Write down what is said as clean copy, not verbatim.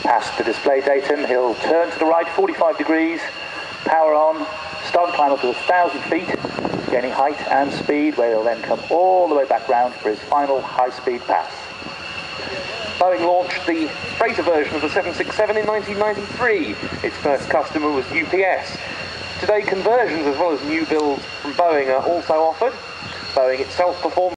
Past the display datum, he'll turn to the right 45 degrees, power on, start to climb up to 1,000 feet, gaining height and speed, where he'll then come all the way back round for his final high-speed pass. Boeing launched the freighter version of the 767 in 1993. Its first customer was UPS. Today, conversions as well as new builds from Boeing are also offered. Boeing itself performs